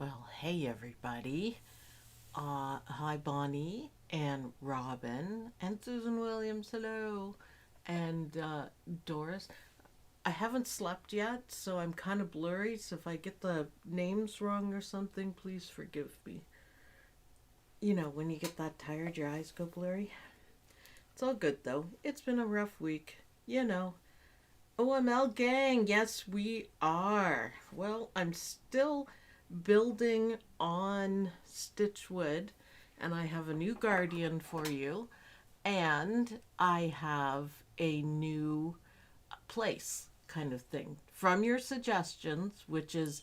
Well, hey everybody. Hi Bonnie and Robin and Susan Williams. Hello. And Doris. I haven't slept yet, so I'm kind of blurry. So if I get the names wrong or something, please forgive me. You know, when you get that tired, your eyes go blurry. It's all good though. It's been a rough week. You know. OML gang, yes, we are. Well, I'm still building on Stitchwood, and I have a new guardian for you, and I have a new place kind of thing from your suggestions, which is,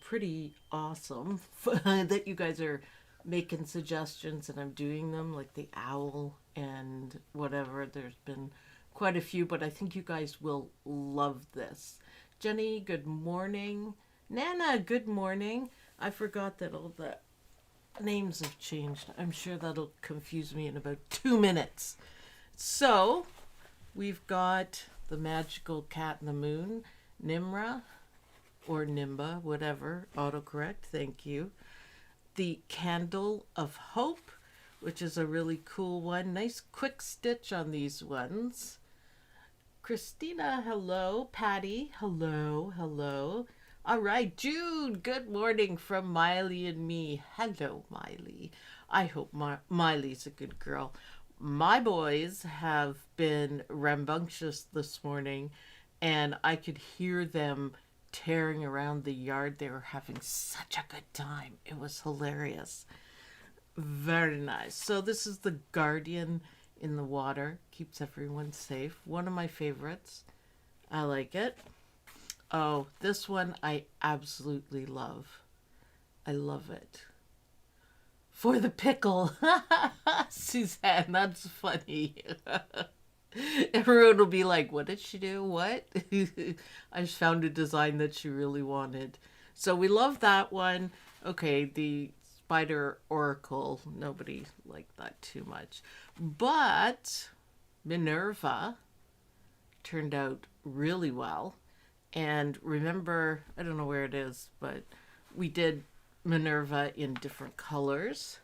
pretty awesome that you guys are making suggestions and I'm doing them, like the owl and whatever. There's been quite a few, but I think you guys will love this. Jenny, good morning. Nana, good morning. I forgot that all the names have changed. I'm sure that'll confuse me in about 2 minutes. So, we've got the magical cat in the moon, Nimra, or Nimba, whatever, autocorrect, thank you. The candle of hope, which is a really cool one. Nice quick stitch on these ones. Christina, hello. Patty, hello, hello. All right, Jude, good morning from Miley and me. Hello, Miley. I hope Miley's a good girl. My boys have been rambunctious this morning, and I could hear them tearing around the yard. They were having such a good time. It was hilarious. Very nice. So this is the Guardian in the water. Keeps everyone safe. One of my favorites. I like it. Oh, this one I absolutely love. I love it. For the pickle. Suzanne, that's funny. Everyone will be like, what did she do? What? I just found a design that she really wanted. So we love that one. Okay, the Spider Oracle. Nobody liked that too much. But Minerva turned out really well. And remember, I don't know where it is, but we did Minerva in different colors.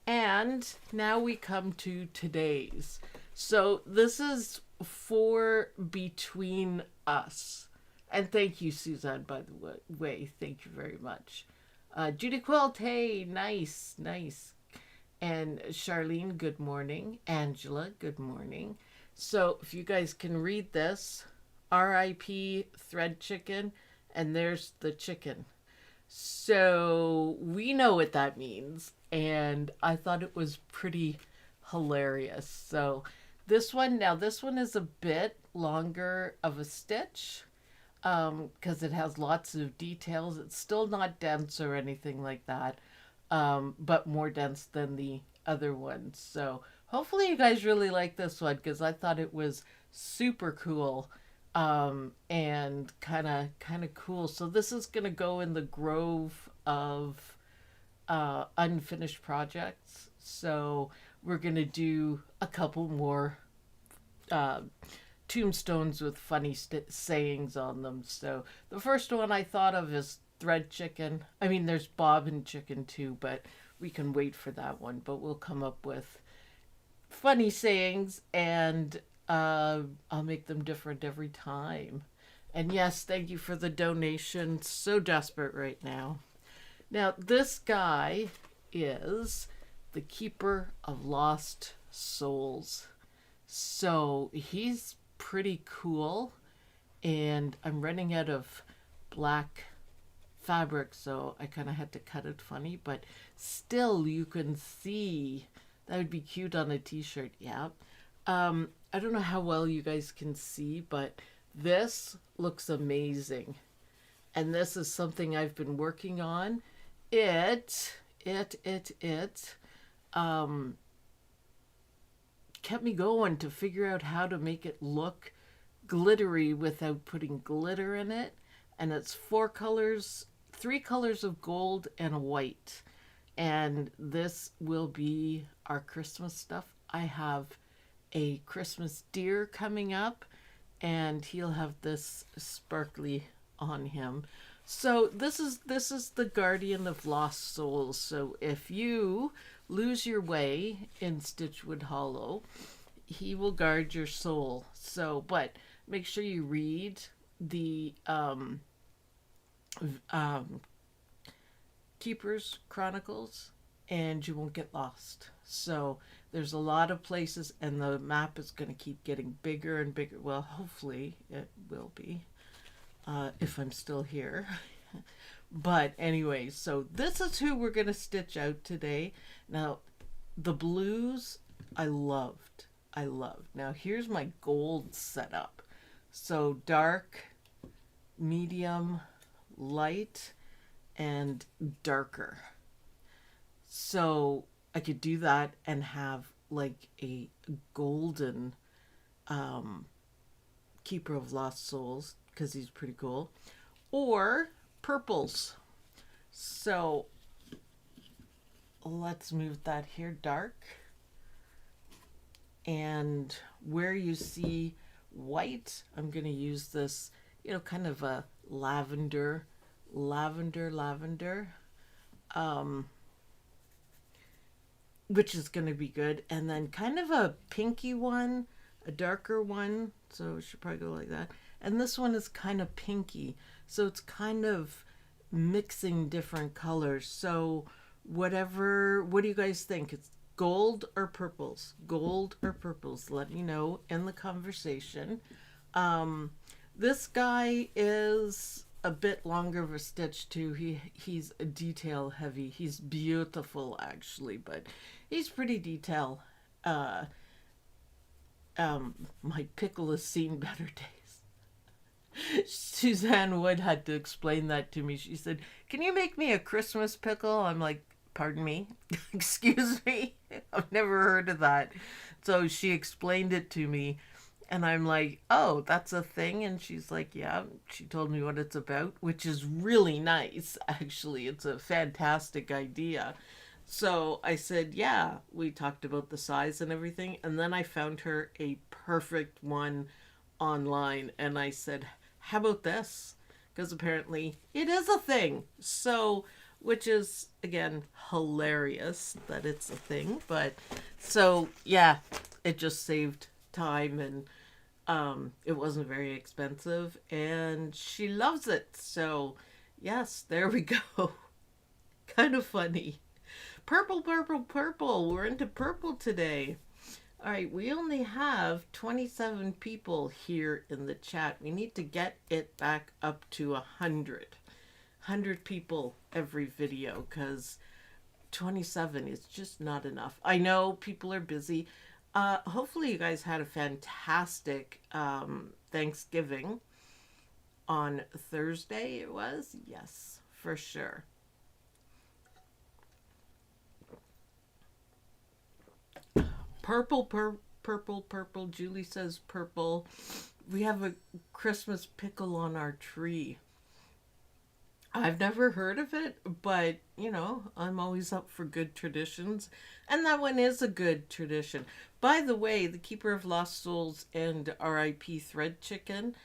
And now we come to today's. So this is for Between Us. And thank you, Suzanne, by the way. Thank you very much. Judy Quilt, hey, nice, nice. And Charlene, good morning. Angela, good morning. So if you guys can read this, R.I.P. Thread Chicken, and there's the chicken. So we know what that means, and I thought it was pretty hilarious. So this one is a bit longer of a stitch because it has lots of details. It's still not dense or anything like that, but more dense than the other ones. So hopefully you guys really like this one because I thought it was super cool. And kind of cool. So this is gonna go in the grove of unfinished projects. So we're gonna do a couple more uh, tombstones with funny sayings on them. So the first one I thought of is thread chicken. I mean, there's bob and chicken too, but we can wait for that one. But we'll come up with funny sayings and I'll make them different every time. And yes, thank you for the donation. So desperate right now. Now, this guy is the Keeper of Lost Souls. So he's pretty cool. And I'm running out of black fabric, so I kind of had to cut it funny. But still, you can see that would be cute on a t-shirt. Yeah. I don't know how well you guys can see, but this looks amazing. And this is something I've been working on. It kept me going to figure out how to make it look glittery without putting glitter in it. And it's 3 colors of gold and a white. And this will be our Christmas stuff. I have a Christmas deer coming up, and he'll have this sparkly on him. So this is the guardian of lost souls. So if you lose your way in Stitchwood Hollow, he will guard your soul. So, but make sure you read the um, Keeper's Chronicles, and you won't get lost. So there's a lot of places, and the map is going to keep getting bigger and bigger. Well, hopefully it will be, if I'm still here. But anyway, so this is who we're going to stitch out today. Now, the blues I loved. I loved. Now, here's my gold setup. So dark, medium, light, and darker. So I could do that and have like a golden um, Keeper of Lost Souls because he's pretty cool. Or purples. So let's move that here dark. And where you see white, I'm going to use this, kind of a lavender, um, which is going to be good. And then kind of a pinky one, a darker one. So it should probably go like that. And this one is kind of pinky. So it's kind of mixing different colors. So what do you guys think? It's gold or purples? Gold or purples? Let me know in the conversation. This guy is a bit longer of a stitch too. He's a detail heavy. He's beautiful actually, but he's pretty detail. Uh, my pickle has seen better days. Suzanne Wood had to explain that to me. She said, "Can you make me a Christmas pickle?" I'm like, "Pardon me?" "Excuse me?" I've never heard of that. So she explained it to me, and I'm like, "Oh, that's a thing?" And she's like, "Yeah." She told me what it's about, which is really nice, actually. It's a fantastic idea. So I said, "Yeah." We talked about the size and everything, and then I found her a perfect one online, and I said, "How about this?" Because apparently it is a thing. So, which is again hilarious that it's a thing, but so yeah, it just saved time, and it wasn't very expensive, and she loves it. So, yes, there we go. Kind of funny. Purple, purple, purple. We're into purple today. All right, we only have 27 people here in the chat. We need to get it back up to 100. 100 people every video because 27 is just not enough. I know people are busy. Hopefully, you guys had a fantastic Thanksgiving on Thursday. It was? Yes, for sure. Purple, purple, purple. Julie says purple. We have a Christmas pickle on our tree. I've never heard of it, but I'm always up for good traditions. And that one is a good tradition. By the way, the Keeper of Lost Souls and RIP Thread Chicken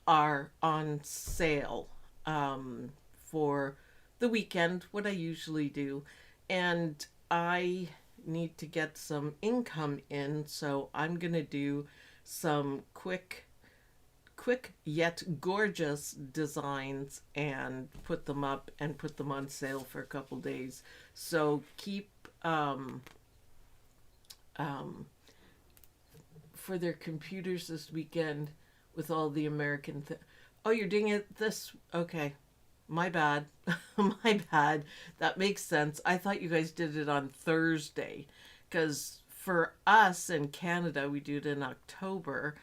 are on sale for the weekend, what I usually do. And I need to get some income in, so I'm going to do some quick yet gorgeous designs and put them up and put them on sale for a couple days. So keep for their computers this weekend with all the oh, you're doing it this okay. My bad. My bad. That makes sense. I thought you guys did it on Thursday because for us in Canada we do it in October,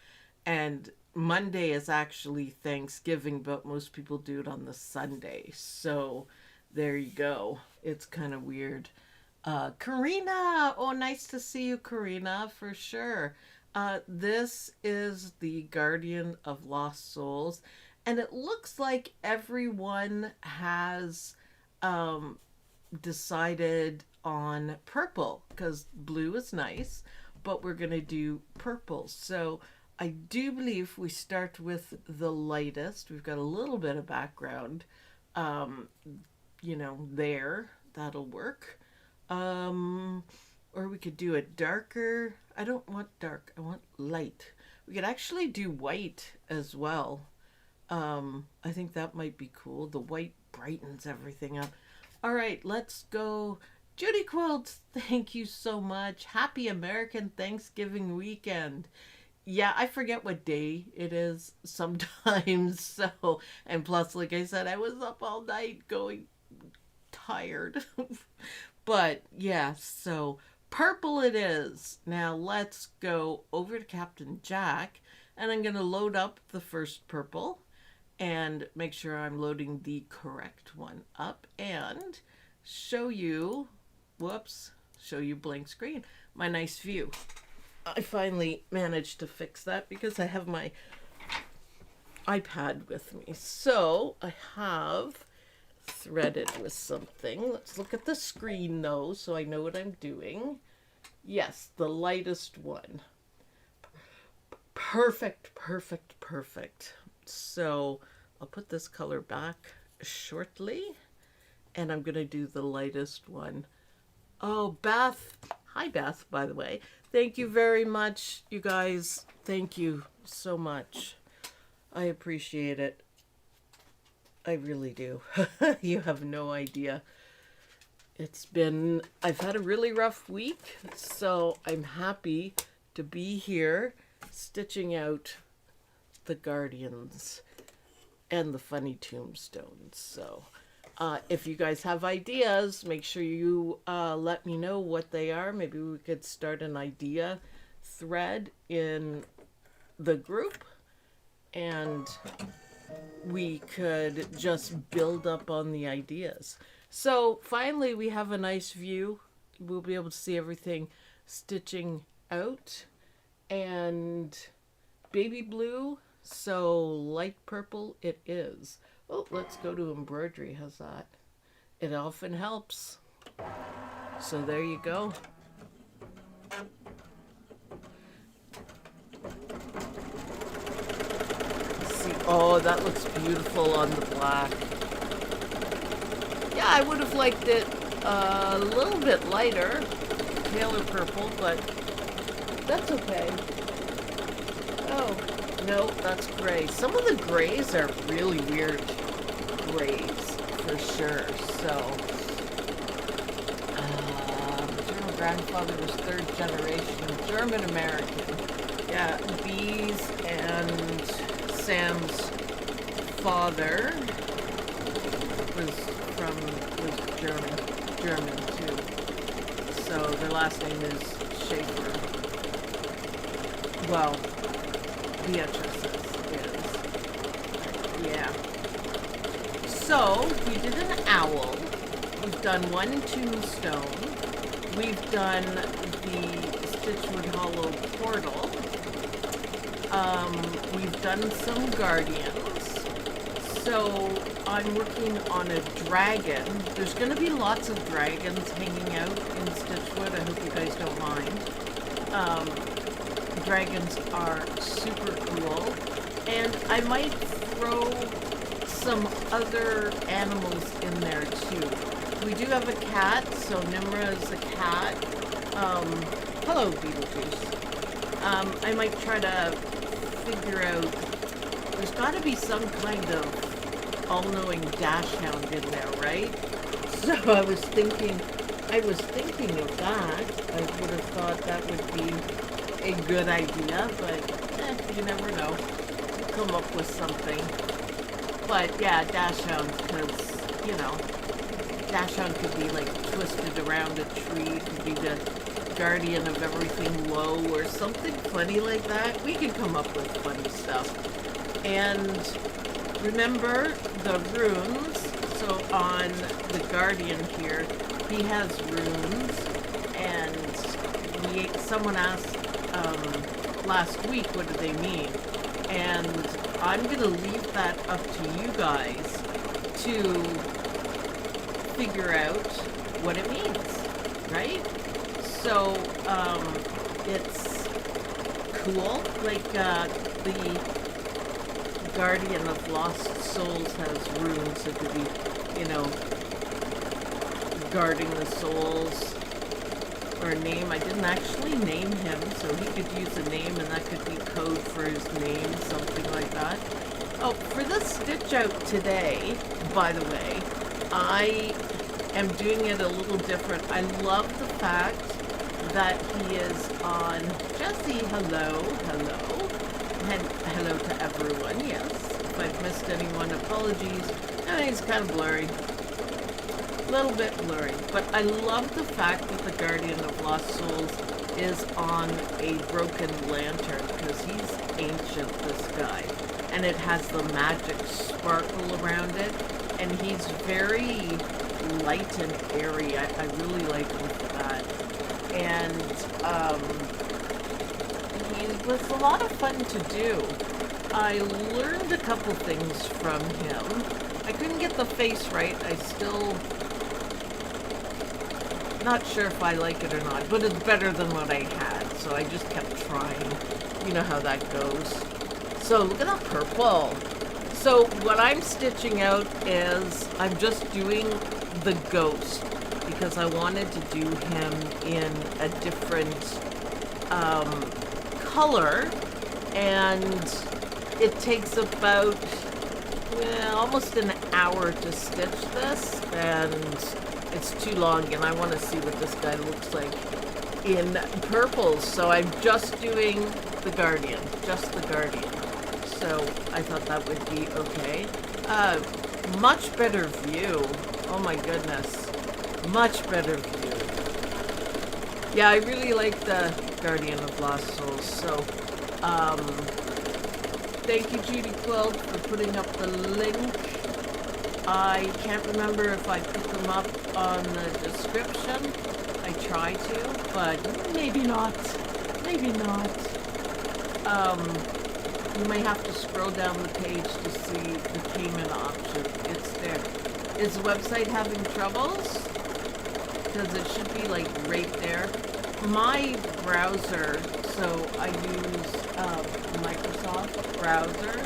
and Monday is actually Thanksgiving, but most people do it on the Sunday. So there you go. It's kind of weird. Karina! Oh, nice to see you, Karina, for sure. This is the Guardian of Lost Souls, and it looks like everyone has um, decided on purple because blue is nice, but we're going to do purple. So I do believe we start with the lightest. We've got a little bit of background. um, you know, there. That'll work. Um, or we could do it darker. I don't want dark. I want light. We could actually do white as well. I think that might be cool. The white brightens everything up. All right, let's go. Judy Quilts, thank you so much. Happy American Thanksgiving weekend. Yeah, I forget what day it is sometimes. So, and plus, like I said, I was up all night going tired. But yeah, so purple it is. Now let's go over to Captain Jack, and I'm going to load up the first purple and make sure I'm loading the correct one up and show you, whoops, show you blank screen, my nice view. I finally managed to fix that because I have my iPad with me. So I have threaded with something. Let's look at the screen though so I know what I'm doing. Yes, the lightest one. Perfect, perfect, perfect. So I'll put this color back shortly and I'm going to do the lightest one. Oh, Beth. Hi, Beth, by the way. Thank you very much, you guys. Thank you so much. I appreciate it. I really do. You have no idea. I've had a really rough week, so I'm happy to be here stitching out the Guardians and the funny tombstones. So if you guys have ideas, make sure you let me know what they are. Maybe we could start an idea thread in the group and we could just build up on the ideas. So finally we have a nice view. We'll be able to see everything stitching out. And baby blue, so light purple it is. Oh, let's go to embroidery. How's that? It often helps. So there you go. See, oh, that looks beautiful on the black. Yeah, I would have liked it a little bit lighter, paler purple, but that's okay. Oh, no, that's gray. Some of the grays are really weird grays, for sure. So, maternal grandfather was third generation German American. Yeah, Bee's and Sam's father was German too. So their last name is Schaefer. Well, Beatrice's is. Yeah. So we did an owl. We've done one tombstone. We've done the Stitchwood Hollow portal. We've done some guardians. So I'm working on a dragon. There's going to be lots of dragons hanging out in Stitchwood. I hope you guys don't mind. Dragons are super cool. And I might throw some other animals in there too. We do have a cat, so Nimra is a cat. Hello, Beetlejuice. I might try to figure out, there's got to be some kind of all-knowing dash hound in there, right? So I was thinking of that. I would have thought that would be a good idea, but you never know. Come up with something. But yeah, dash hound, because, you know, dash hound could be like twisted around a tree, could be the guardian of everything low or something funny like that. We can come up with funny stuff. And remember the runes. So on the guardian here, he has runes, and someone asked last week what do they mean, and I'm gonna leave that up to you guys to figure out what it means, right? So it's cool, like Guardian of Lost Souls has runes, so could be, you know, guarding the souls. Or a name. I didn't actually name him, so he could use a name and that could be code for his name, something like that. Oh, for this stitch out today, by the way, I am doing it a little different. I love the fact that he is on Jesse. Hello, hello. And hello to everyone, yes. If I've missed anyone, apologies. He's kind of blurry. A little bit blurry. But I love the fact that the Guardian of Lost Souls is on a broken lantern, because he's ancient, this guy. And it has the magic sparkle around it. And he's very light and airy. I really like him for that. And he was a lot of fun to do. I learned a couple things from him. I couldn't get the face right. I still not sure if I like it or not, but it's better than what I had, so I just kept trying. You know how that goes. So look at that purple. So what I'm stitching out is I'm just doing the ghost, because I wanted to do him in a different color, and it takes about almost an hour to stitch this, and it's too long, and I want to see what this guy looks like in purple. So I'm just doing the Guardian, just the Guardian. So I thought that would be okay. Much better view. Oh my goodness. Much better view. Yeah, I really like the Guardian of Lost Souls. So, thank you, Judy Quilt, for putting up the link. I can't remember if I put them up on the description. I try to, but maybe not. Maybe not. You may have to scroll down the page to see the payment option. It's there. Is the website having troubles? Because it should be like right there. My browser, so I use Microsoft browser,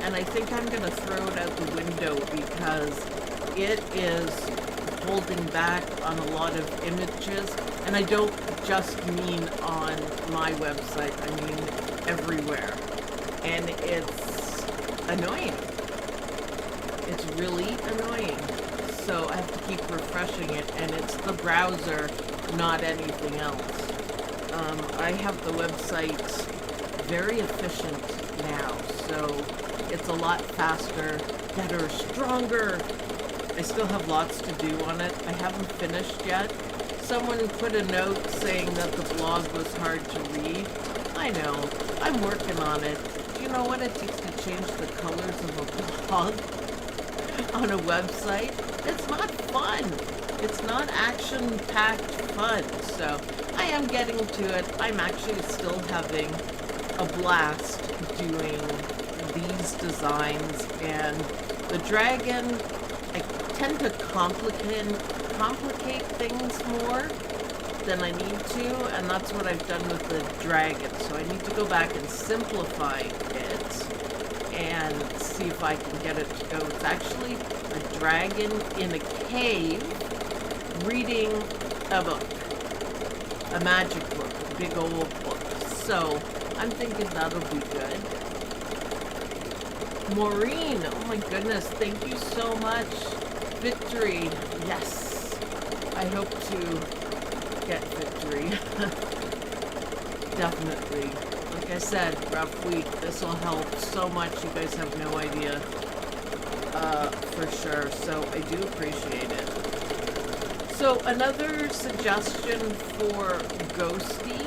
and I think I'm going to throw it out the window because it is holding back on a lot of images, and I don't just mean on my website, I mean everywhere. And it's annoying. It's really annoying. So I have to keep refreshing it, and it's the browser, not anything else. I have the website very efficient now, so it's a lot faster, better, stronger. I still have lots to do on it. I haven't finished yet. Someone put a note saying that the blog was hard to read. I know. I'm working on it. Do you know what it takes to change the colors of a blog on a website? It's not fun. It's not action-packed fun. So I am getting to it. I'm actually still having a blast doing these designs, and the dragon, I tend to complicate things more than I need to, and that's what I've done with the dragon. So I need to go back and simplify it and see if I can get it to go. It's actually a dragon in a cave reading a book, a magic book, a big old book. So I'm thinking that'll be good. Maureen, oh my goodness, thank you so much. Victory, yes. I hope to get victory. Definitely. Like I said, rough week. This will help so much. You guys have no idea. For sure. So I do appreciate it. So another suggestion for Ghosty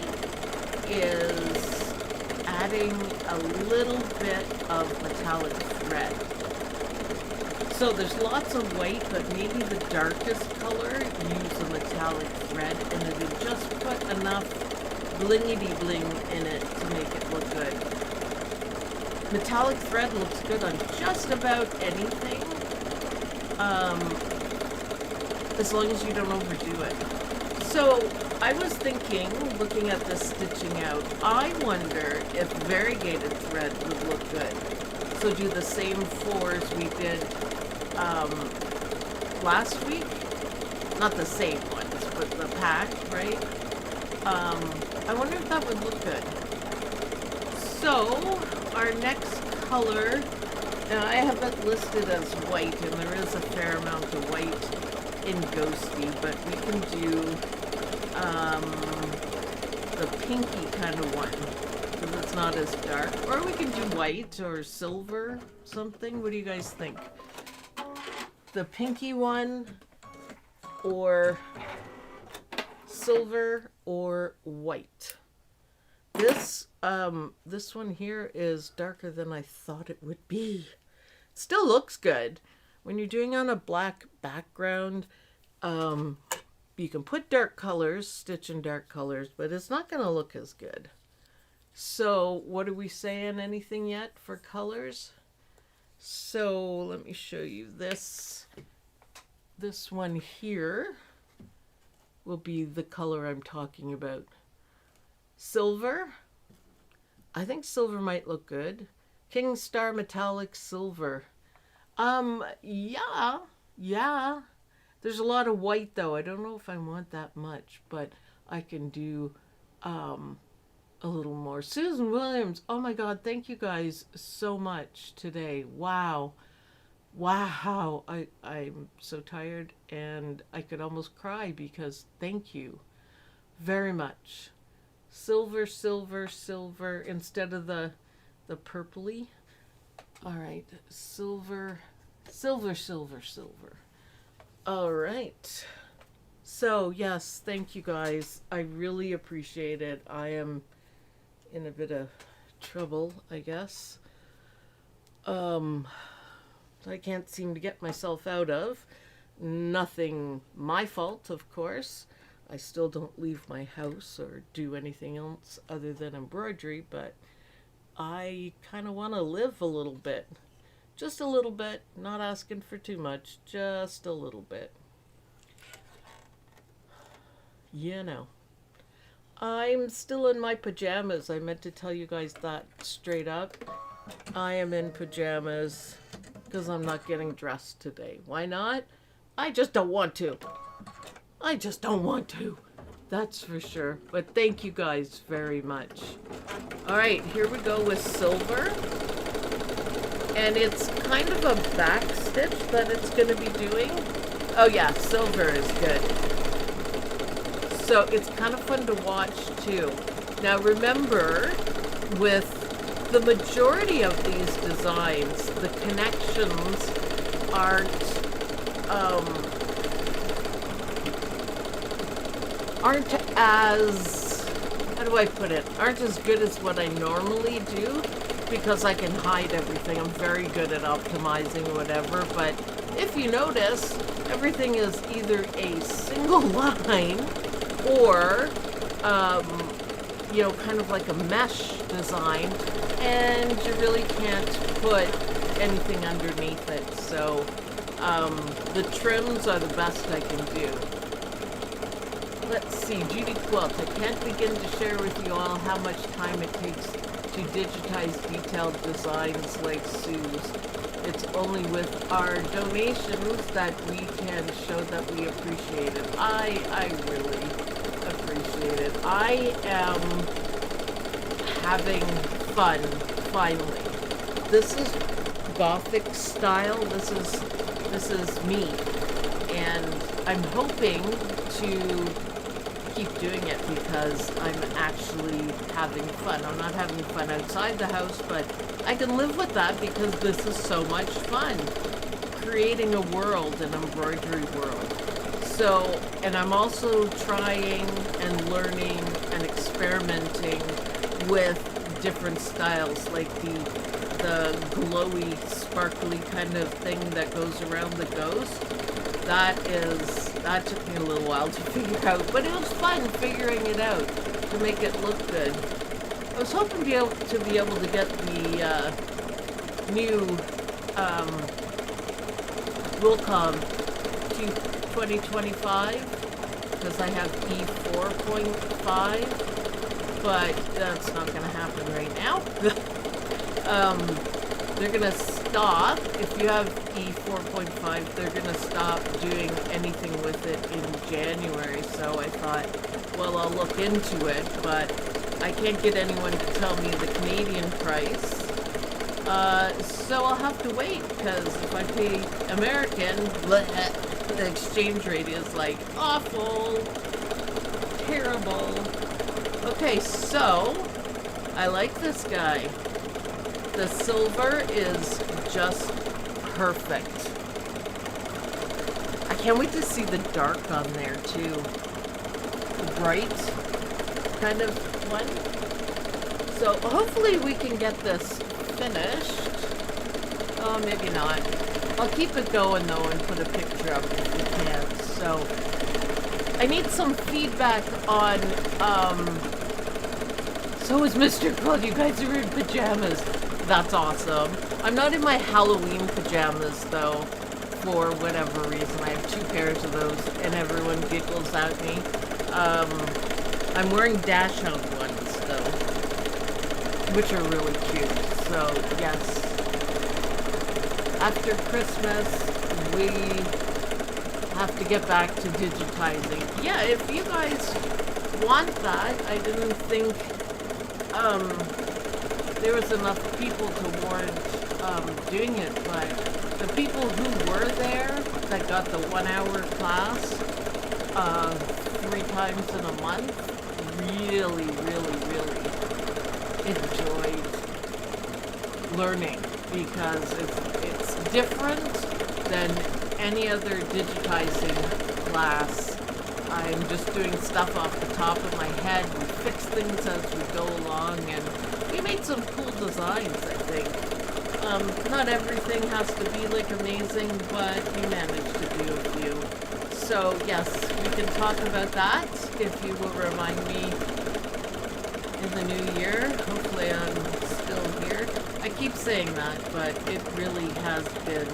is adding a little bit of metallic thread. So there's lots of white, but maybe the darkest color, use a metallic thread, and it'll just put enough blingity bling in it to make it look good. Metallic thread looks good on just about anything, as long as you don't overdo it. So I was thinking, looking at this stitching out, I wonder if variegated thread would look good. So do the same 4s we did last week. Not the same ones, but the pack, right? I wonder if that would look good. So our next color, now I have it listed as white, and there is a fair amount of white in Ghosty, but we can do the pinky kind of one, because it's not as dark. Or we can do white or silver, something. What do you guys think? The pinky one, or silver, or white. This one here is darker than I thought it would be. It still looks good. When you're doing on a black background, you can put dark colors, stitch in dark colors, but it's not going to look as good. So what are we saying? Anything yet for colors? So let me show you this. This one here will be the color I'm talking about. Silver. I think silver might look good. King Star Metallic Silver. Yeah. There's a lot of white though. I don't know if I want that much, but I can do a little more. Susan Williams. Oh my God. Thank you guys so much today. Wow. I'm so tired and I could almost cry because thank you very much. Silver instead of the purpley. All right, silver. All right. So yes, thank you guys. I really appreciate it. I am in a bit of trouble, I guess. I can't seem to get myself out of. Nothing my fault, of course. I still don't leave my house or do anything else other than embroidery, but I kind of want to live a little bit. Just a little bit, not asking for too much, just a little bit. You know. I'm still in my pajamas. I meant to tell you guys that straight up. I am in pajamas because I'm not getting dressed today. Why not? I just don't want to. That's for sure. But thank you guys very much. All right, here we go with silver. And it's kind of a back stitch that it's going to be doing. Oh yeah, silver is good. So it's kind of fun to watch too. Now remember, with the majority of these designs, the connections aren't as, how do I put it, aren't as good as what I normally do, because I can hide everything. I'm very good at optimizing whatever, but if you notice, everything is either a single line or you know, kind of like a mesh design, and you really can't put anything underneath it. So the trims are the best I can do. Let's see, Judy Quilt. I can't begin to share with you all how much time it takes to digitize detailed designs like Sue's. It's only with our donations that we can show that we appreciate it. I really appreciate it. I am having fun, finally. This is Gothic style. This is me. And I'm hoping to keep doing it because I'm actually having fun. I'm not having fun outside the house, but I can live with that because this is so much fun. Creating a world, an embroidery world. So, and I'm also trying and learning and experimenting with different styles, like the glowy, sparkly kind of thing that goes around the ghost. That took me a little while to figure out, but it was fun figuring it out to make it look good. I was hoping to be able to get the new Wilcom 2025 because I have E4.5, but that's not going to happen right now. they're gonna stop. If you have E4.5, they're gonna stop doing anything with it in January. So I thought, well, I'll look into it, but I can't get anyone to tell me the Canadian price. So I'll have to wait, because if I pay American, bleh, the exchange rate is like awful, terrible. Okay, so I like this guy. The silver is just perfect. I can't wait to see the dark on there too. The bright kind of one. So hopefully we can get this finished. Oh, maybe not. I'll keep it going though and put a picture up if we can. So I need some feedback on, so is Mr. Claude, you guys are in pajamas. That's awesome. I'm not in my Halloween pajamas though, for whatever reason. I have 2 pairs of those and everyone giggles at me. I'm wearing Dachshund ones though, which are really cute. So yes, after Christmas, we have to get back to digitizing. Yeah, if you guys want that, I didn't think there was enough people to warrant doing it, but the people who were there that got the 1-hour class 3 times in a month really enjoyed learning, because it's different than any other digitizing class. I'm just doing stuff off the top of my head. We fix things as we go along, and we made some cool designs, I think. Not everything has to be like amazing, but we managed to do a few. So yes, we can talk about that if you will remind me in the new year. Hopefully I'm still here. I keep saying that, but it really has been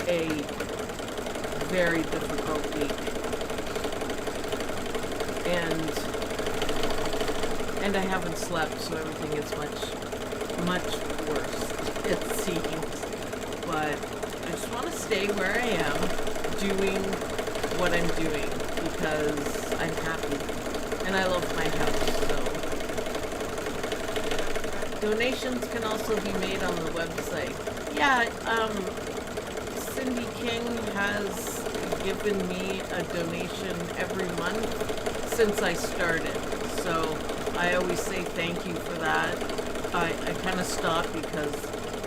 a very difficult week. And I haven't slept, so everything is much worse, it seems. But I just want to stay where I am, doing what I'm doing, because I'm happy. And I love my house, so. Donations can also be made on the website. Yeah, Cindy King has given me a donation every month since I started. So I always say thank you for that. I kind of stopped because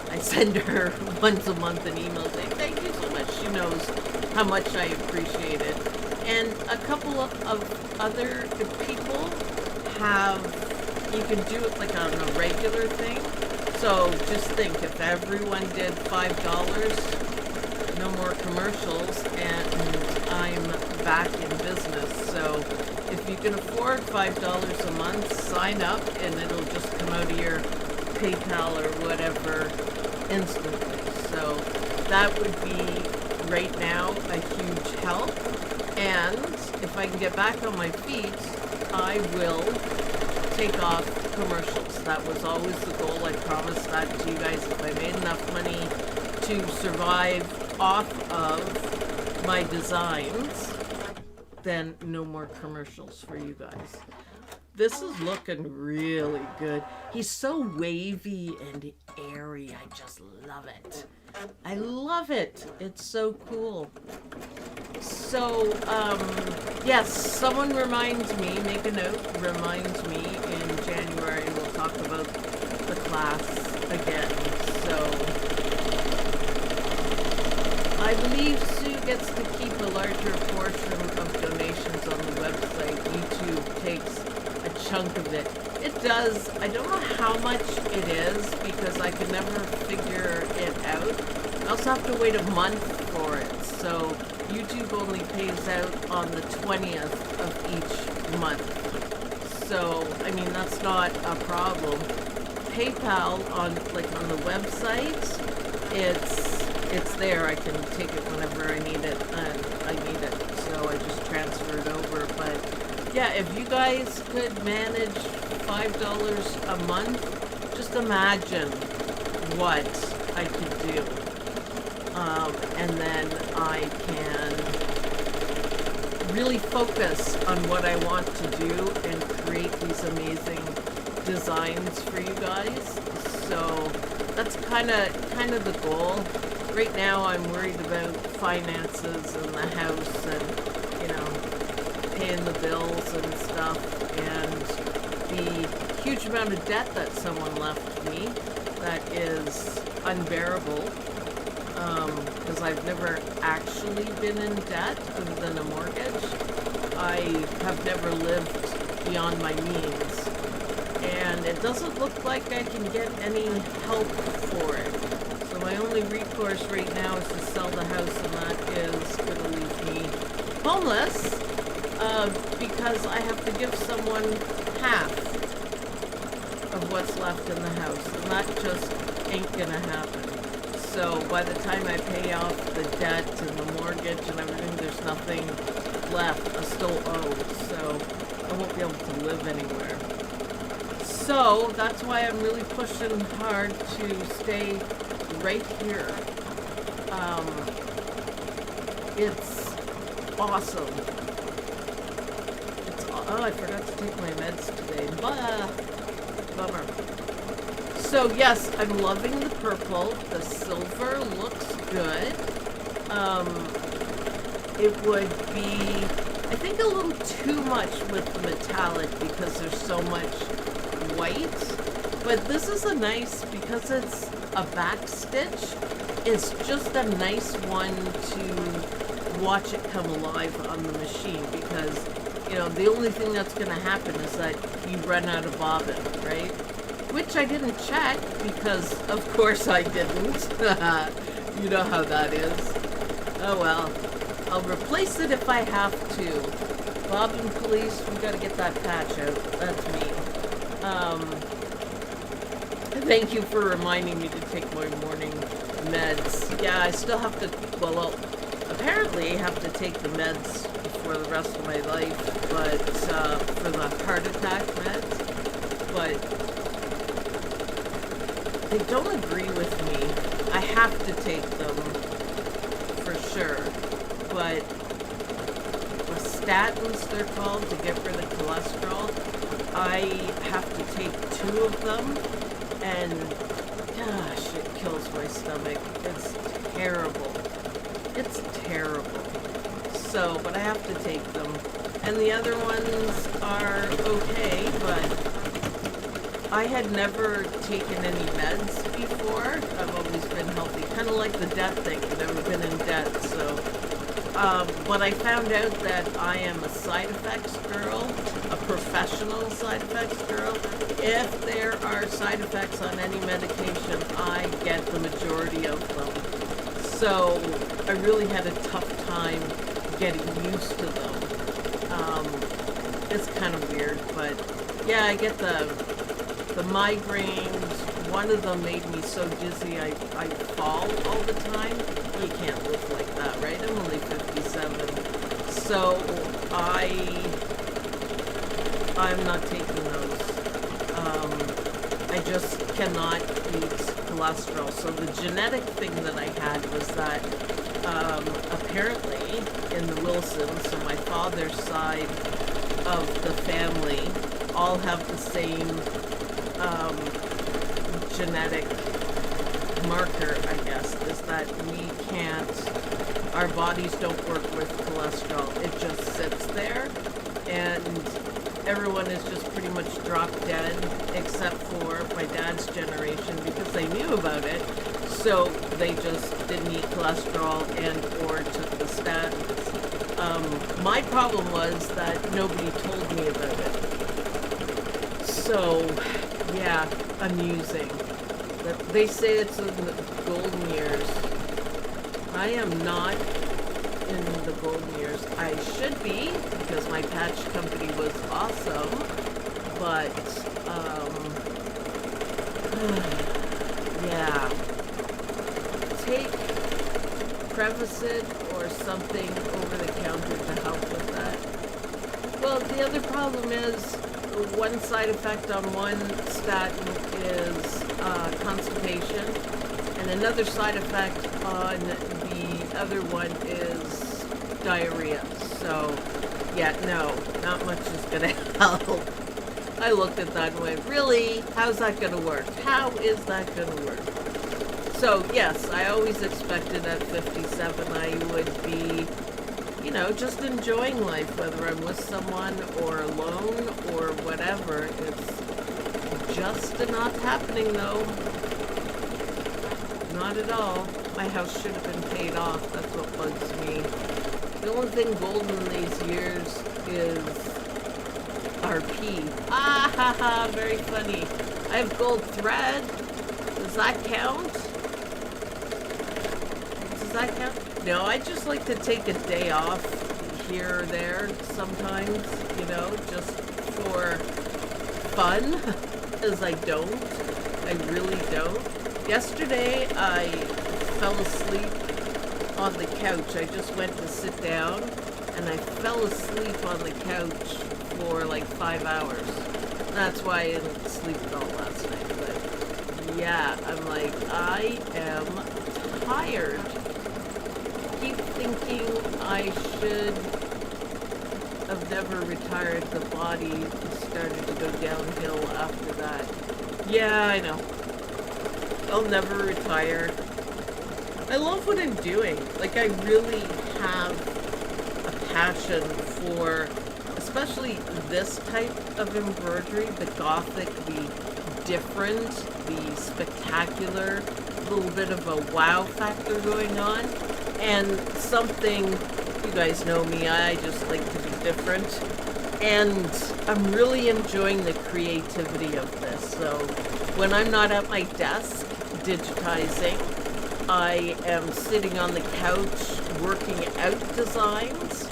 I send her once a month an email saying thank you so much. She knows how much I appreciate it. And a couple of other people have, you can do it like on a regular thing. So just think, if everyone did $5, no more commercials, and I'm back in business. So if you can afford $5 a month, sign up and it'll just come out of your PayPal or whatever instantly. So that would be right now a huge help. And if I can get back on my feet, I will take off commercials. That was always the goal. I promised that to you guys. If I made enough money to survive off of my designs, then no more commercials for you guys. This is looking really good. He's so wavy and airy. I just love it. I love it. It's so cool. So, yes, someone reminds me, make a note, reminds me in January we'll talk about the class again. So, I believe Sue gets to keep a larger portion of donations on the website. YouTube takes a chunk of it. It does. I don't know how much it is because I can never figure it out. I also have to wait a month for it. So YouTube only pays out on the 20th of each month. So, I mean, that's not a problem. PayPal on the website, it's there. I can take it whenever I need it, and I need it. So I just transfer it over. But yeah, if you guys could manage $5 a month, just imagine what I could do. And then I can really focus on what I want to do and create these amazing designs for you guys. So that's kind of the goal. Right now I'm worried about finances and the house and, you know, paying the bills and stuff, and the huge amount of debt that someone left me that is unbearable, because I've never actually been in debt other than a mortgage. I have never lived beyond my means, and it doesn't look like I can get any help for it. So my only recourse right now is to sell the house, and that is going to leave me homeless, because I have to give someone half of what's left in the house, and that just ain't gonna happen. So by the time I pay off the debt and the mortgage and everything, there's nothing left. I still owe, so I won't be able to live anywhere. So that's why I'm really pushing hard to stay right here. It's awesome. Oh, I forgot to take my meds today. Bummer. So yes, I'm loving the purple. The silver looks good. It would be, I think, a little too much with the metallic because there's so much white. But this is a nice, because it's a back stitch, it's just a nice one to watch it come alive on the machine, because, you know, the only thing that's going to happen is that you run out of bobbin, right? Which I didn't check, because of course I didn't. You know how that is. Oh well. I'll replace it if I have to. Bobbin police, we gotta get that patch out. That's me. Thank you for reminding me to take my morning meds. Yeah, I still have to, well, apparently I have to take the meds for the rest of my life, but, for the heart attack meds, but they don't agree with me. I have to take them, for sure, but the statins, they're called, to get rid of cholesterol, I have to take 2 of them, and gosh, it kills my stomach. It's terrible. It's terrible. So, but I have to take them. And the other ones are okay, but I had never taken any meds before. I've always been healthy. Kind of like the debt thing. I've never been in debt, so. But I found out that I am a side effects girl, a professional side effects girl. If there are side effects on any medication, I get the majority of them. So I really had a tough time getting used to them. It's kind of weird, but yeah, I get the migraines. One of them made me so dizzy I fall all the time. You can't live like that, right? I'm only 57. So I'm not taking those. I just cannot eat cholesterol. So the genetic thing that I had was that apparently in the Wilsons, so my father's side of the family, all have the same genetic marker, I guess, is that we can't, our bodies don't work with cholesterol. It just sits there, and everyone is just pretty much drop dead, except for my dad's generation, because they knew about it, so they just didn't eat cholesterol and or took the statins. My problem was that nobody told me about it. So, yeah, amusing. They say it's in the golden years. I am not in the golden years. I should be, because my patch company was awesome, but, yeah. Take Prevacid or something over the counter to help with that. Well, the other problem is, one side effect on one statin is constipation, and another side effect on the other one is diarrhea. So, yeah, no, not much is gonna help. I looked at that and went, really? How's that gonna work? How is that gonna work? So, yes, I always expected at 57 I would be, you know, just enjoying life, whether I'm with someone or alone or whatever. It's just not happening, though. Not at all. My house should have been paid off. That's what bugs me. The only thing golden these years is RP. Ah ha ha, very funny. I have gold thread. Does that count? Does that count? No, I just like to take a day off here or there sometimes, you know, just for fun, as I don't. I really don't. Yesterday, I fell asleep on the couch. I just went to sit down, and I fell asleep on the couch for like 5 hours. That's why I didn't sleep at all last night. But yeah, I'm like, I am tired. Keep thinking I should have never retired. The body started to go downhill after that. Yeah, I know. I'll never retire. I love what I'm doing. Like, I really have a passion for, especially this type of embroidery, the gothic, the different, the spectacular, a little bit of a wow factor going on, and something, you guys know me, I just like to be different, and I'm really enjoying the creativity of this. So when I'm not at my desk digitizing, I am sitting on the couch working out designs.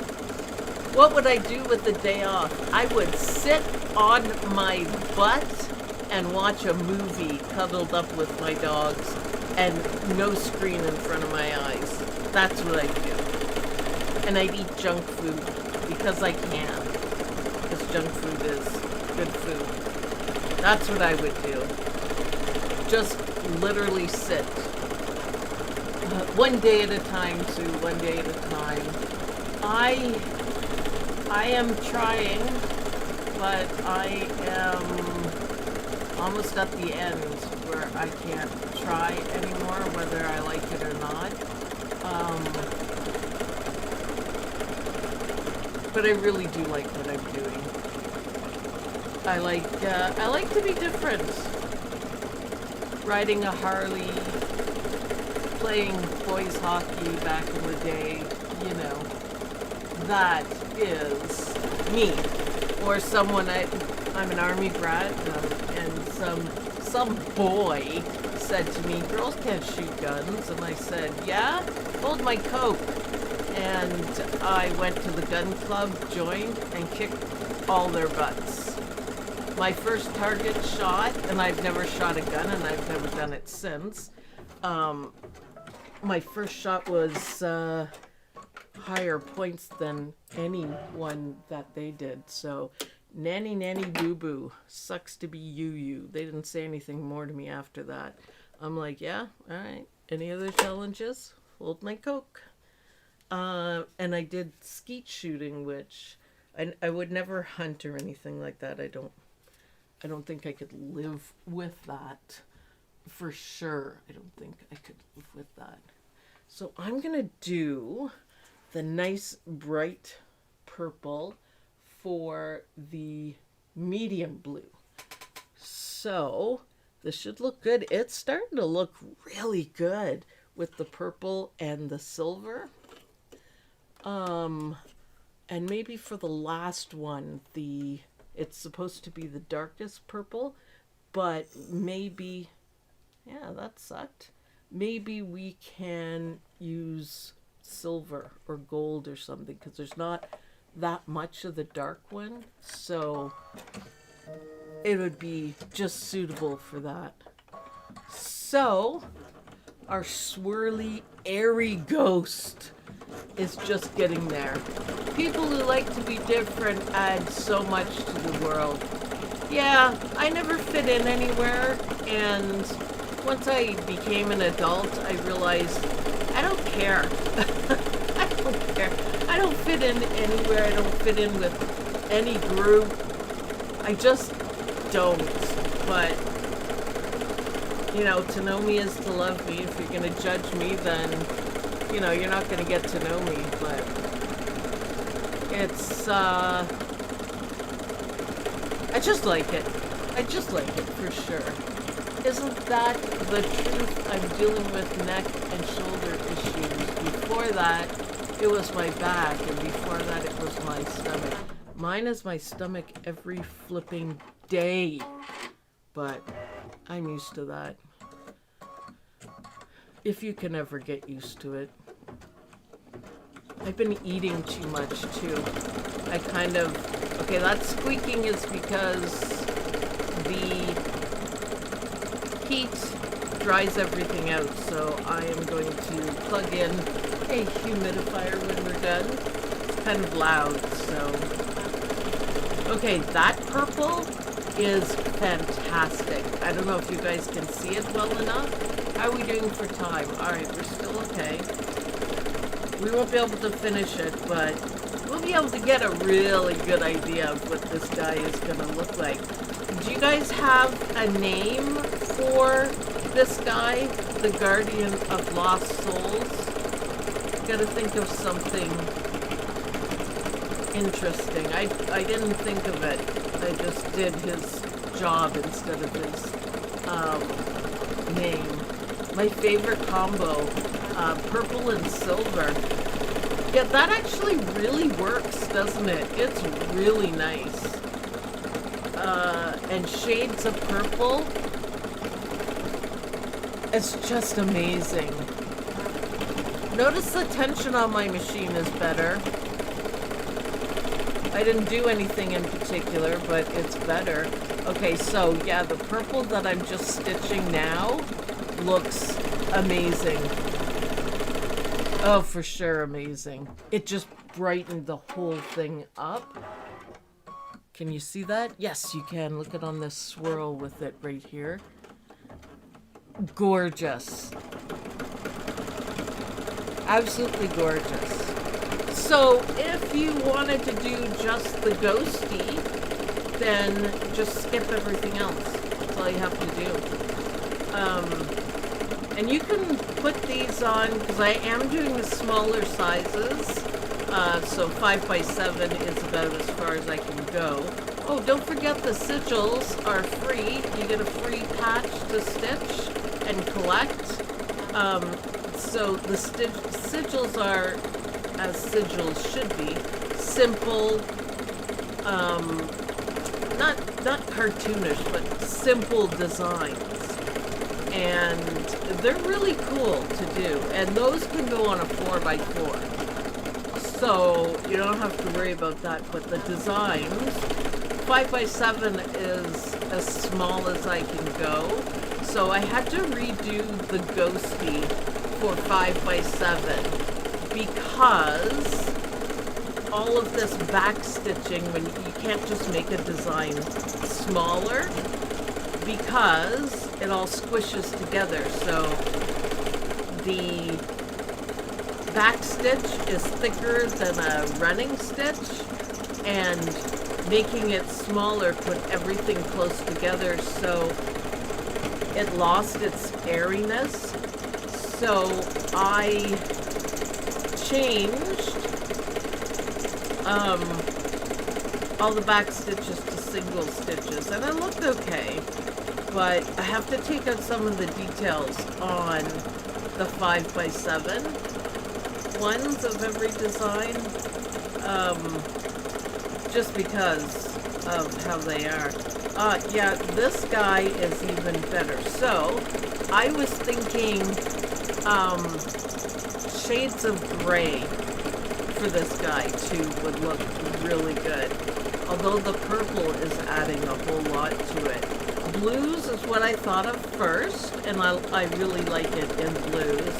What would I do with the day off? I would sit on my butt and watch a movie cuddled up with my dogs and no screen in front of my eyes. That's what I do. And I'd eat junk food because I can. Because junk food is good food. That's what I would do. Just literally sit. One day at a time, Sue, one day at a time. I am trying, but I am almost at the end where I can't try anymore, whether I like it or not. But I really do like what I'm doing. I like to be different. Riding a Harley, playing boys hockey back in the day, you know, that is me. Or someone, I'm an army brat, and some boy said to me, girls can't shoot guns, and I said, yeah, hold my coke. And I went to the gun club, joined, and kicked all their butts. My first target shot, and I've never shot a gun, and I've never done it since. My first shot was higher points than any one that they did. So, nanny nanny boo boo, sucks to be you. They didn't say anything more to me after that. I'm like, yeah, all right. Any other challenges? Hold my coke. And I did skeet shooting, which I would never hunt or anything like that. I don't think I could live with that for sure. I don't think I could live with that. So I'm gonna do the nice bright purple for the medium blue. So this should look good. It's starting to look really good with the purple and the silver. And maybe for the last one, it's supposed to be the darkest purple, but maybe, yeah, that sucked. Maybe we can use silver or gold or something, because there's not that much of the dark one, so it would be just suitable for that. So our swirly, airy ghost is just getting there. People who like to be different add so much to the world. Yeah, I never fit in anywhere, and once I became an adult, I realized I don't care. I don't care. I don't fit in anywhere. I don't fit in with any group. I just don't. But, you know, to know me is to love me. If you're going to judge me, then, you know, you're not going to get to know me. But it's, I just like it. I just like it for sure. Isn't that the truth? I'm dealing with neck and shoulder issues. Before that, it was my back, and before that, it was my stomach. Mine is my stomach every flipping day, but I'm used to that. If you can ever get used to it. I've been eating too much too. I kind of, okay, that squeaking is because the heat dries everything out, so I am going to plug in a humidifier when we're done. It's kind of loud, so. Okay, that purple is fantastic. I don't know if you guys can see it well enough. How are we doing for time? Alright, we're still okay. We won't be able to finish it, but we'll be able to get a really good idea of what this guy is going to look like. Do you guys have a name for this guy, the Guardian of Lost Souls? Gotta think of something interesting. I didn't think of it. I just did his job instead of his name. My favorite combo, purple and silver. Yeah, that actually really works, doesn't it? It's really nice. And shades of purple. It's just amazing. Notice the tension on my machine is better. I didn't do anything in particular, but it's better. Okay, so yeah, the purple that I'm just stitching now looks amazing. Oh, for sure amazing. It just brightened the whole thing up. Can you see that? Yes, you can. Look at on this swirl with it right here. Gorgeous. Absolutely gorgeous. So if you wanted to do just the ghosty, then just skip everything else. That's all you have to do. And you can put these on, because I am doing the smaller sizes. So 5x7 is about as far as I can go. Oh, don't forget the sigils are free. You get a free patch to stitch and collect. So the sigils are, as sigils should be, simple, not cartoonish, but simple designs. And they're really cool to do. And those can go on a 4x4. So you don't have to worry about that. But the designs, 5x7 is as small as I can go. So I had to redo the ghosty for 5x7 because all of this back stitching, when you can't just make a design smaller because it all squishes together. So the back stitch is thicker than a running stitch, and making it smaller put everything close together, so it lost its airiness. So I changed all the back stitches to single stitches, and it looked okay, but I have to take out some of the details on the 5x7 ones of every design, just because of how they are. Yeah, this guy is even better. So I was thinking shades of gray for this guy too would look really good, although the purple is adding a whole lot to it. Blues is what I thought of first, and I really like it in blues.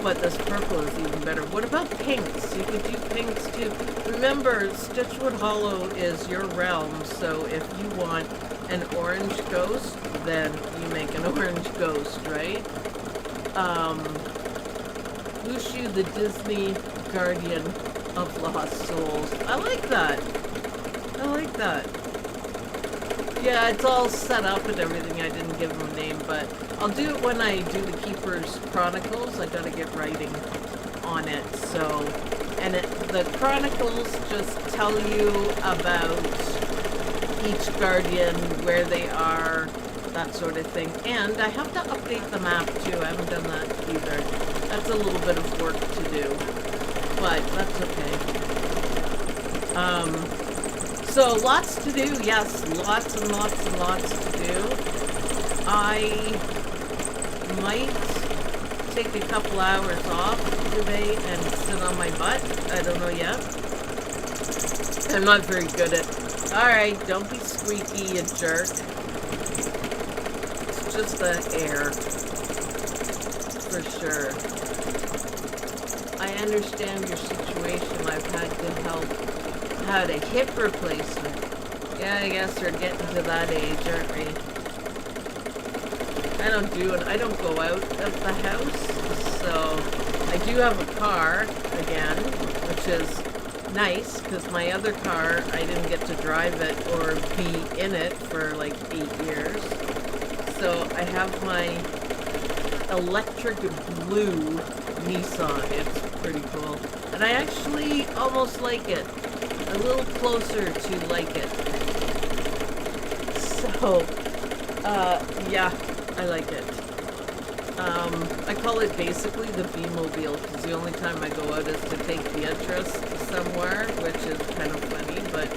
But this purple is even better. What about pinks? You could do pinks too. Remember, Stitchwood Hollow is your realm, so if you want an orange ghost, then you make an orange ghost, right? Wushu, the Disney Guardian of Lost Souls. I like that. I like that. Yeah, it's all set up and everything. I didn't give them a name, but I'll do it when I do the Keeper's Chronicles. I gotta get writing on it. So, and the Chronicles just tell you about each guardian, where they are, that sort of thing. And I have to update the map too. I haven't done that either. That's a little bit of work to do, but that's okay. So lots to do, yes, lots and lots and lots to do. I might take a couple hours off today and sit on my butt. I don't know yet. I'm not very good at... Alright, don't be squeaky, you jerk. It's just the air. For sure. I understand your situation. I've had to help. Had a hip replacement. Yeah, I guess we're getting to that age, aren't we? I don't go out of the house, so I do have a car again, which is nice, because my other car, I didn't get to drive it or be in it for like 8 years. So I have my electric blue Nissan. It's pretty cool. And I actually almost like it. A little closer to like it. So, yeah, I like it. I call it basically the B-mobile, because the only time I go out is to take Beatrice somewhere, which is kind of funny, but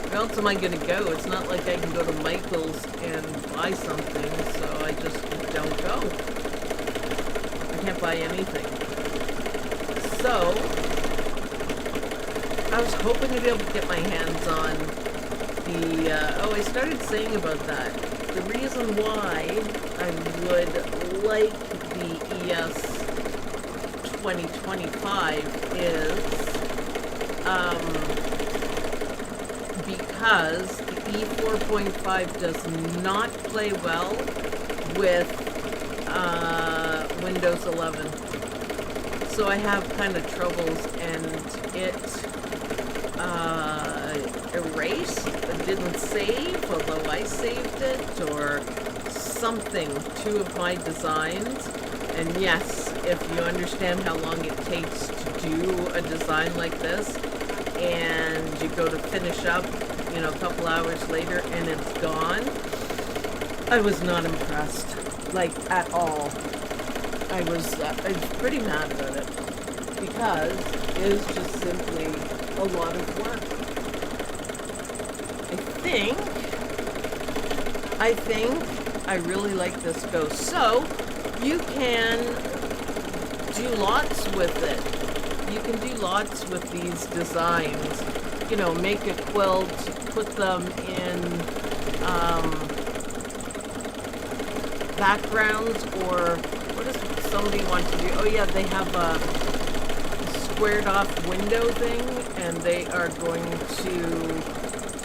where else am I going to go? It's not like I can go to Michael's and buy something, so I just don't go. I can't buy anything. So, I was hoping to be able to get my hands on the, oh, I started saying about that. The reason why I would like the ES 2025 is, because the E4.5 does not play well with, Windows 11. So I have kind of troubles, and it erased, didn't save, although I saved it, or something, 2 of my designs. And yes, if you understand how long it takes to do a design like this, and you go to finish up, you know, a couple hours later, and it's gone, I was not impressed, like, at all. I was pretty mad about it, because it is just simply a lot of work. I think I really like this ghost. So, you can do lots with it. You can do lots with these designs. You know, make a quilt, put them in backgrounds, or what does somebody want to do? Oh yeah, they have a squared off window thing, and they are going to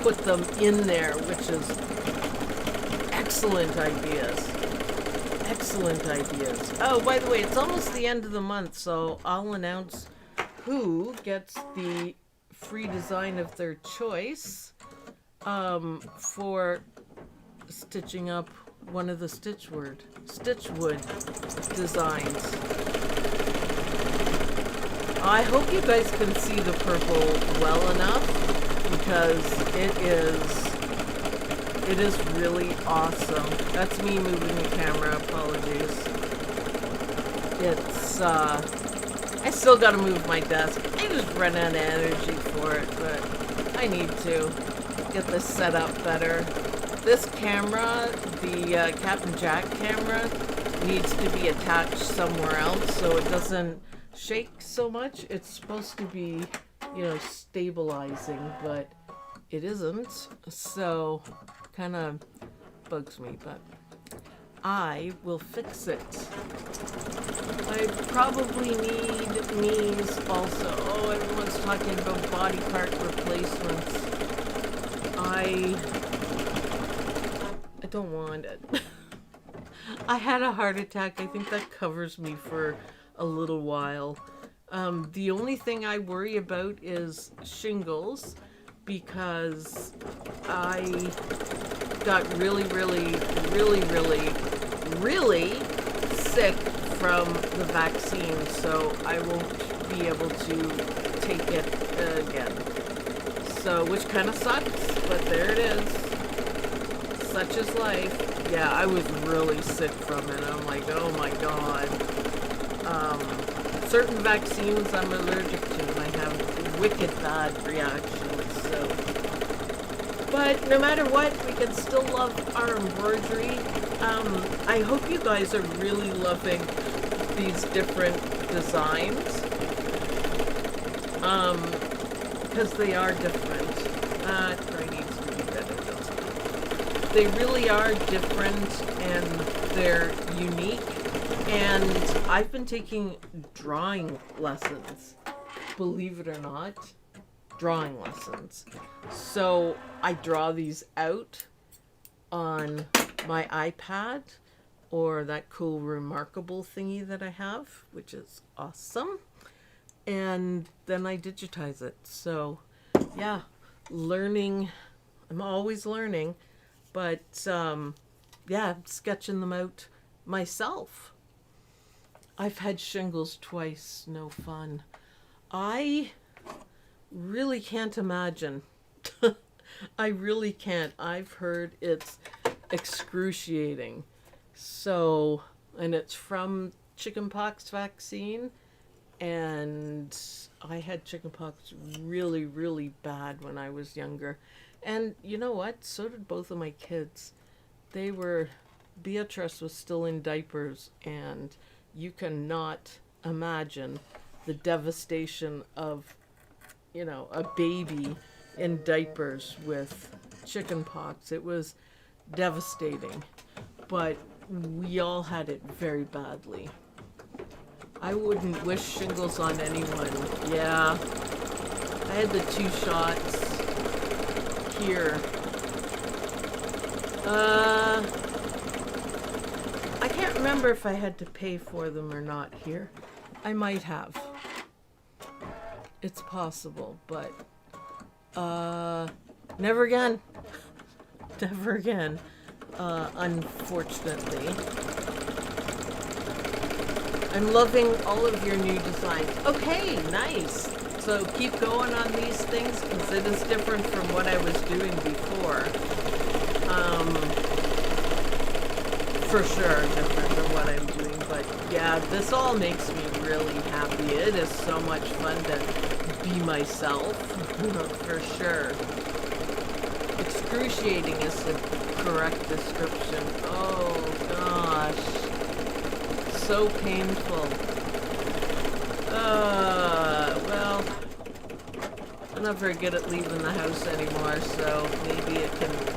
put them in there, which is excellent ideas. Excellent ideas. Oh, by the way, it's almost the end of the month, so I'll announce who gets the free design of their choice for stitching up one of the Stitchwood designs. I hope you guys can see the purple well enough, because it is really awesome. That's me moving the camera, apologies. It's, I still gotta move my desk. I just run out of energy for it, but I need to get this set up better. This camera, the Captain Jack camera, needs to be attached somewhere else so it doesn't shake so much. It's supposed to be, you know, stabilizing, but it isn't, so kind of bugs me, but I will fix it. I probably need knees also. Oh, everyone's talking about body part replacements. I don't want it. I had a heart attack. I think that covers me for a little while. The only thing I worry about is shingles, because I got really sick from the vaccine, so I won't be able to take it again. So, which kind of sucks, but there it is. Such is life. Yeah, I was really sick from it. I'm like, oh my god. Certain vaccines I'm allergic to, and I have wicked bad reactions, so. But no matter what, we can still love our embroidery. I hope you guys are really loving these different designs. Because they are different. Try needs to be better, doesn't it? They really are different, and they're unique. And I've been taking drawing lessons, believe it or not. Drawing lessons. So I draw these out on my iPad or that cool Remarkable thingy that I have, which is awesome. And then I digitize it. So yeah, learning. I'm always learning, but yeah, I'm sketching them out myself. I've had shingles twice. No fun. I really can't imagine. I really can't. I've heard it's excruciating. So, and it's from chickenpox vaccine, and I had chickenpox really bad when I was younger. And you know what? So did both of my kids. Beatrice was still in diapers, and you cannot imagine the devastation of, you know, a baby in diapers with chickenpox. It was devastating, but we all had it very badly. I wouldn't wish shingles on anyone. Yeah, I had the 2 shots here. I can't remember if I had to pay for them or not here. I might have. It's possible, but never again. Never again, unfortunately. I'm loving all of your new designs. Okay, nice. So keep going on these things, because it is different from what I was doing before. For sure, different than what I'm doing. But yeah, this all makes me really happy. It is so much fun to be myself, for sure. Excruciating is the correct description. Oh gosh, so painful. Well, I'm not very good at leaving the house anymore, so maybe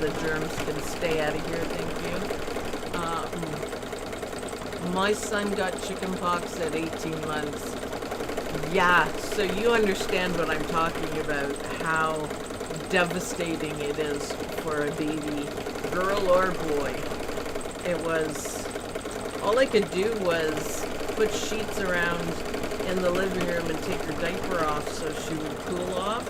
the germs can stay out of here. Thank you. My son got chickenpox at 18 months. Yeah, so you understand what I'm talking about, how devastating it is for a baby, girl or boy. It was, all I could do was put sheets around in the living room and take her diaper off so she would cool off.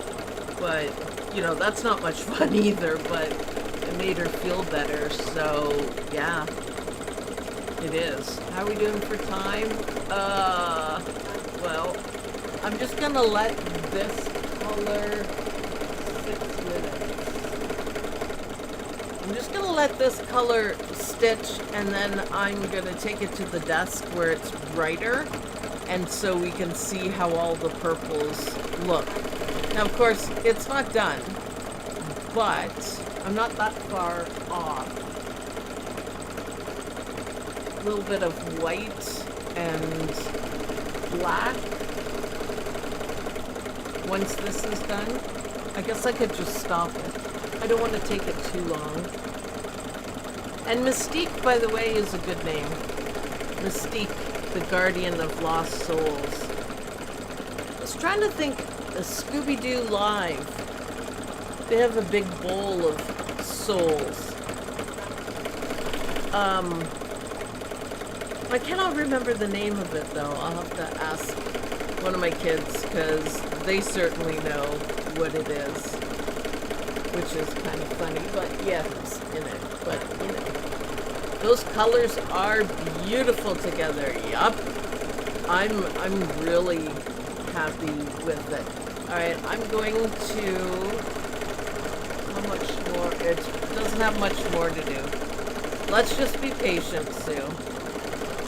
But, you know, that's not much fun either, but it made her feel better, so yeah. It is. How are we doing for time? Well, I'm just gonna let this color 6 minutes. I'm just gonna let this color stitch, and then I'm gonna take it to the desk where it's brighter, and so we can see how all the purples look. Now, of course, it's not done, but I'm not that far off. A little bit of white and black. Once this is done, I guess I could just stop it. I don't want to take it too long. And Mystique, by the way, is a good name. Mystique. the guardian of lost souls. I was trying to think, Scooby-Doo Live. They have a big bowl of souls. I cannot remember the name of it though. I'll have to ask one of my kids because they certainly know what it is, which is kind of funny. But yes, but those colors are beautiful together. Yup, I'm really happy with it. All right, I'm going to. How much more? It doesn't have much more to do. Let's just be patient, Sue.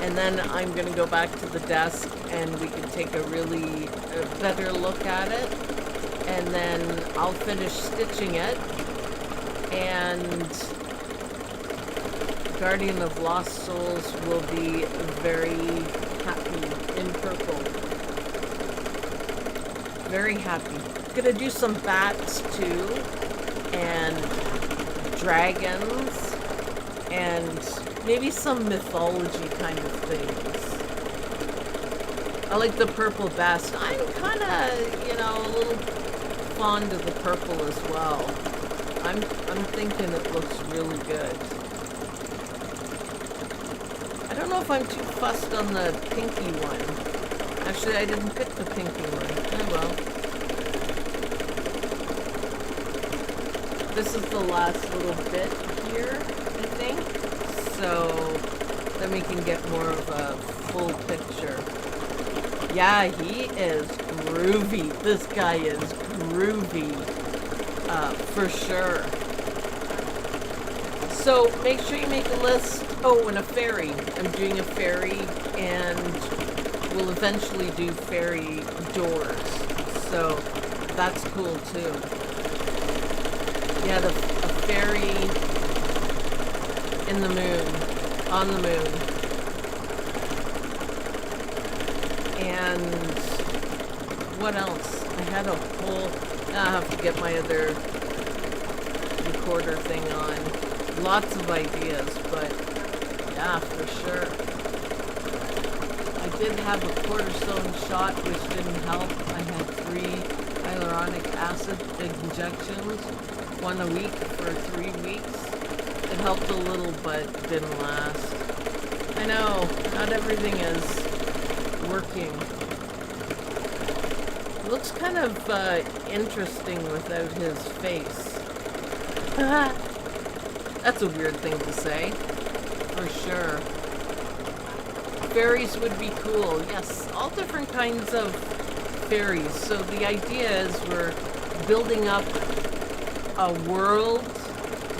And then I'm going to go back to the desk and we can take a really better look at it. And then I'll finish stitching it. And Guardian of Lost Souls will be very happy in purple. Very happy. I'm going to do some bats too. And dragons. And maybe some mythology kind of things. I like the purple best. I'm kind of, a little fond of the purple as well. I'm thinking it looks really good. I don't know if I'm too fussed on the pinky one. Actually, I didn't pick the pinky one. Oh well. This is the last little bit here. So then we can get more of a full picture. Yeah, he is groovy. This guy is groovy, for sure. So make sure you make a list. Oh, and a fairy. I'm doing a fairy, and we'll eventually do fairy doors. So that's cool too. Yeah, a fairy in the moon, on the moon. And what else? I had a whole, I have to get my other recorder thing on. Lots of ideas, but yeah, for sure. I did have a cortisone shot, which didn't help. I had 3 hyaluronic acid injections, 1 a week for 3 weeks. It helped a little, but didn't last. I know, not everything is working. It looks kind of interesting without his face. That's a weird thing to say, for sure. Fairies would be cool. Yes, all different kinds of fairies. So the idea is we're building up a world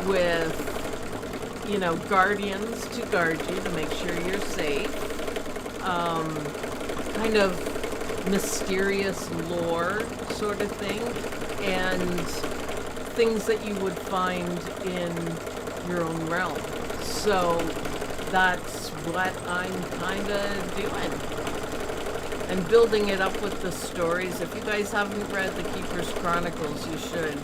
with guardians to guard you to make sure you're safe. Kind of mysterious lore sort of thing. And things that you would find in your own realm. So that's what I'm kind of doing. And building it up with the stories. If you guys haven't read The Keeper's Chronicles, you should.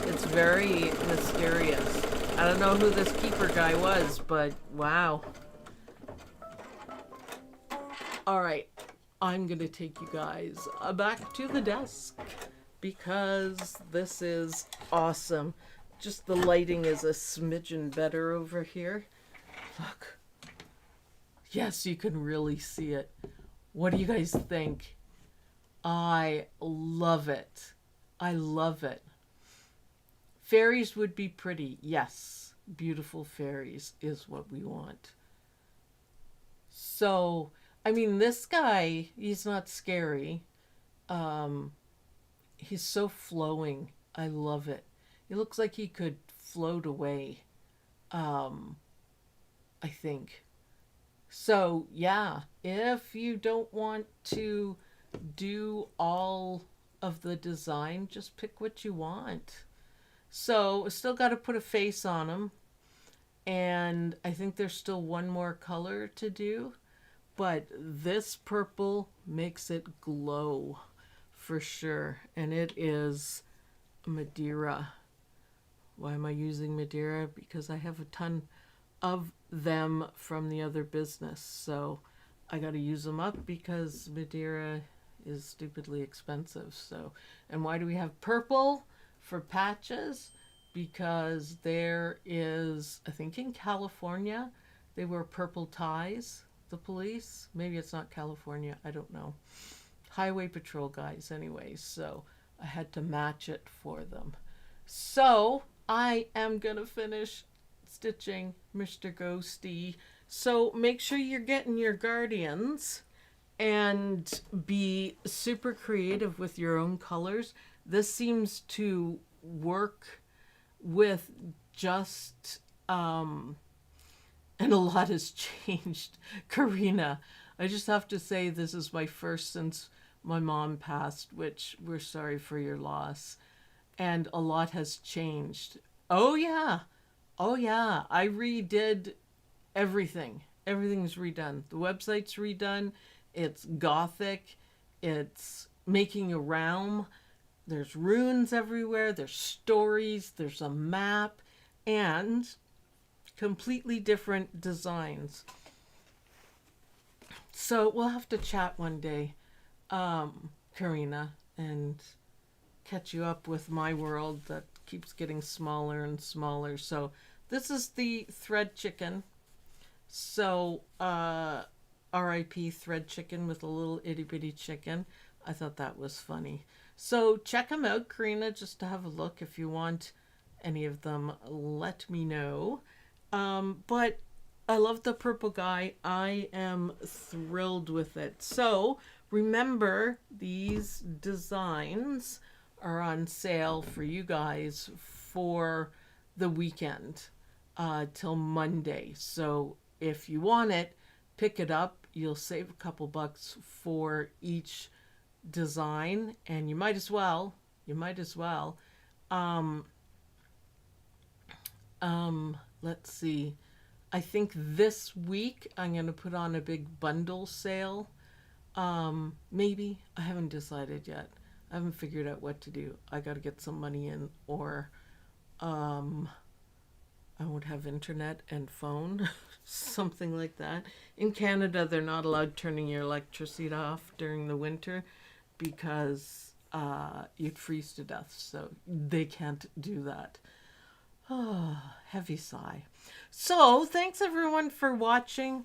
It's very mysterious. I don't know who this keeper guy was, but wow. Alright, I'm gonna take you guys back to the desk because this is awesome. Just the lighting is a smidgen better over here. Look. Yes, you can really see it. What do you guys think? I love it. I love it. Fairies would be pretty. Yes, beautiful fairies is what we want. So, I mean, this guy, he's not scary. He's so flowing. I love it. He looks like he could float away. I think. So, yeah, if you don't want to do all of the design, just pick what you want. So, still got to put a face on him. And I think there's still one more color to do. But this purple makes it glow for sure. And it is Madeira. Why am I using Madeira? Because I have a ton of them from the other business. So I got to use them up because Madeira is stupidly expensive. So, and why do we have purple for patches? Because there is, I think in California, they wear purple ties, the police. Maybe it's not California, I don't know. Highway patrol guys, anyways. So I had to match it for them. So I am going to finish stitching Mr. Ghosty. So make sure you're getting your guardians and be super creative with your own colors. This seems to work with just, and a lot has changed. Karina, I just have to say this is my first since my mom passed, which we're sorry for your loss. And a lot has changed. Oh, yeah. Oh, yeah. I redid everything. Everything's redone. The website's redone. It's gothic. It's making a realm. There's runes everywhere. There's stories. There's a map. And completely different designs. So we'll have to chat one day, Karina, and catch you up with my world that keeps getting smaller and smaller. So this is the thread chicken. So R.I.P. thread chicken with a little itty bitty chicken. I thought that was funny. So check them out, Karina, just to have a look. If you want any of them, let me know. But I love the purple guy. I am thrilled with it. So remember, these designs are on sale for you guys for the weekend till Monday. So if you want it, pick it up. You'll save a couple bucks for each design, and you might as well. Let's see. I think this week I'm going to put on a big bundle sale. Maybe. I haven't decided yet. I haven't figured out what to do. I got to get some money in, or I won't have internet and phone, something like that. In Canada, they're not allowed turning your electricity off during the winter because you'd freeze to death. So they can't do that. Oh, heavy sigh. So thanks everyone for watching.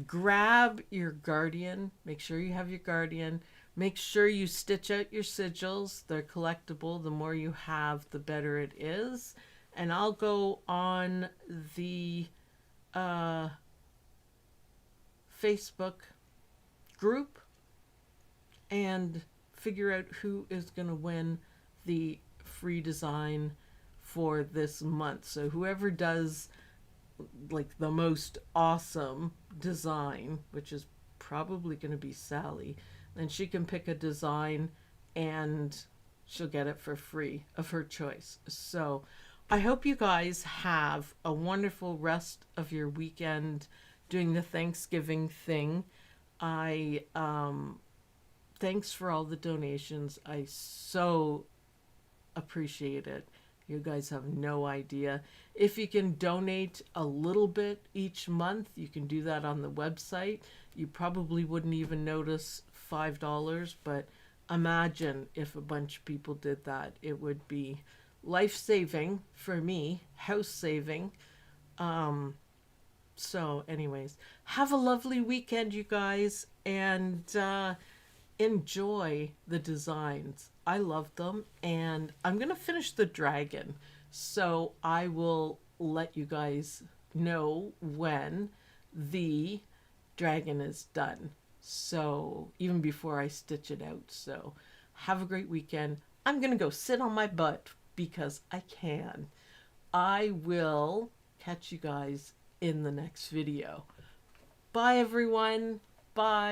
Grab your guardian. Make sure you have your guardian. Make sure you stitch out your sigils. They're collectible. The more you have, the better it is. And I'll go on the Facebook group and figure out who is going to win the free design for this month. So whoever does like the most awesome design, which is probably going to be Sally, then she can pick a design and she'll get it for free of her choice. So I hope you guys have a wonderful rest of your weekend doing the Thanksgiving thing. Thanks for all the donations. I so appreciate it. You guys have no idea. If you can donate a little bit each month, you can do that on the website. You probably wouldn't even notice $5, but imagine if a bunch of people did that. It would be life-saving for me, house-saving. So anyways, have a lovely weekend, you guys, and enjoy the designs. I love them, and I'm going to finish the dragon, so I will let you guys know when the dragon is done. So even before I stitch it out. So have a great weekend. I'm going to go sit on my butt because I can. I will catch you guys in the next video. Bye, everyone. Bye.